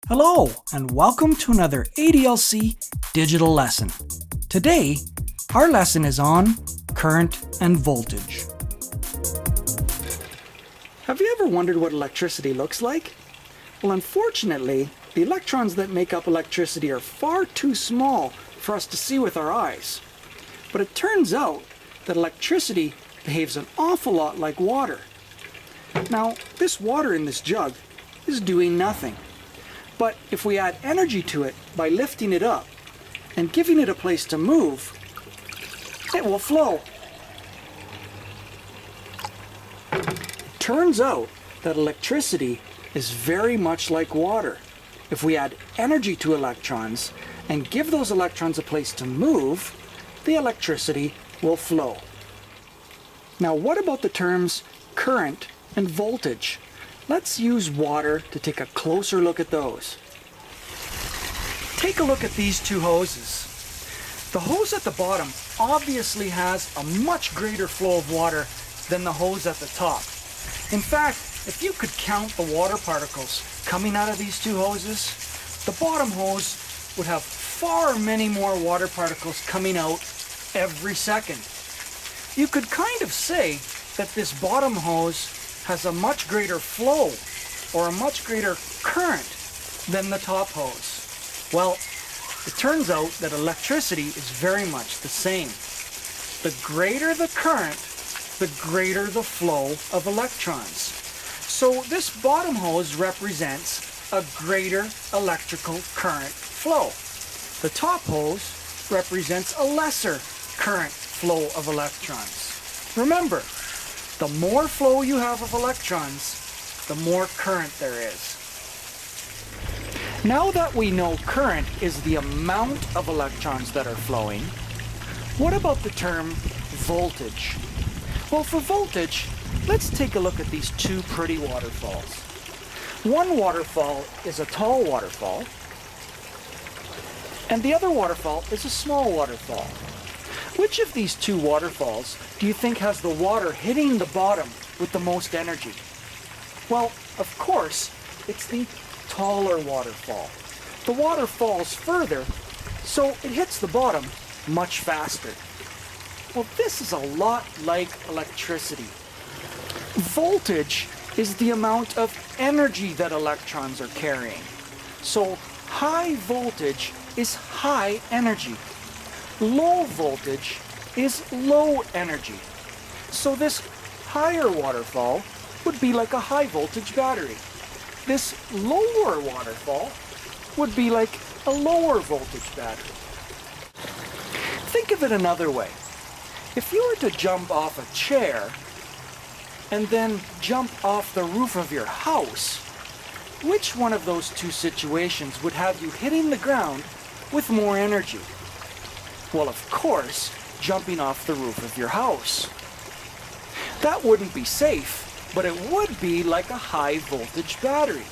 Hello, and welcome to another ADLC digital lesson. Today, our lesson is on current and voltage. Have you ever wondered what electricity looks like? Well, unfortunately, the electrons that make up electricity are far too small for us to see with our eyes. But it turns out that electricity behaves an awful lot like water. Now, this water in this jug is doing nothing. But if we add energy to it by lifting it up and giving it a place to move, it will flow. Turns out that electricity is very much like water. If we add energy to electrons and give those electrons a place to move, the electricity will flow. Now, what about the terms current and voltage? Let's use water to take a closer look at those. Take a look at these two hoses. The hose at the bottom obviously has a much greater flow of water than the hose at the top. In fact, if you could count the water particles coming out of these two hoses, the bottom hose would have far many more water particles coming out every second. You could kind of say that this bottom hose has a much greater flow or a much greater current than the top hose. Well, it turns out that electricity is very much the same. The greater the current, the greater the flow of electrons. So this bottom hose represents a greater electrical current flow. The top hose represents a lesser current flow of electrons. Remember, the more flow you have of electrons, the more current there is. Now that we know current is the amount of electrons that are flowing, what about the term voltage? Well, for voltage, let's take a look at these two pretty waterfalls. One waterfall is a tall waterfall, and the other waterfall is a small waterfall. Which of these two waterfalls do you think has the water hitting the bottom with the most energy? Well, of course, it's the taller waterfall. The water falls further, so it hits the bottom much faster. Well, this is a lot like electricity. Voltage is the amount of energy that electrons are carrying. So high voltage is high energy. Low voltage is low energy. So this higher waterfall would be like a high voltage battery. This lower waterfall would be like a lower voltage battery. Think of it another way. If you were to jump off a chair and then jump off the roof of your house, which one of those two situations would have you hitting the ground with more energy? Well, of course, jumping off the roof of your house. That wouldn't be safe, but it would be like a high voltage battery.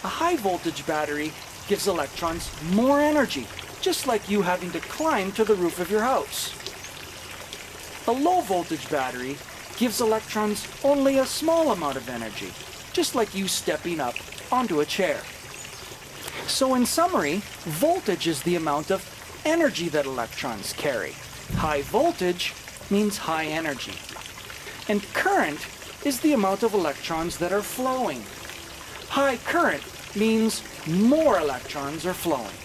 A high voltage battery gives electrons more energy, just like you having to climb to the roof of your house. A low voltage battery gives electrons only a small amount of energy, just like you stepping up onto a chair. So in summary, voltage is the amount of energy that electrons carry. High voltage means high energy. And current is the amount of electrons that are flowing. High current means more electrons are flowing.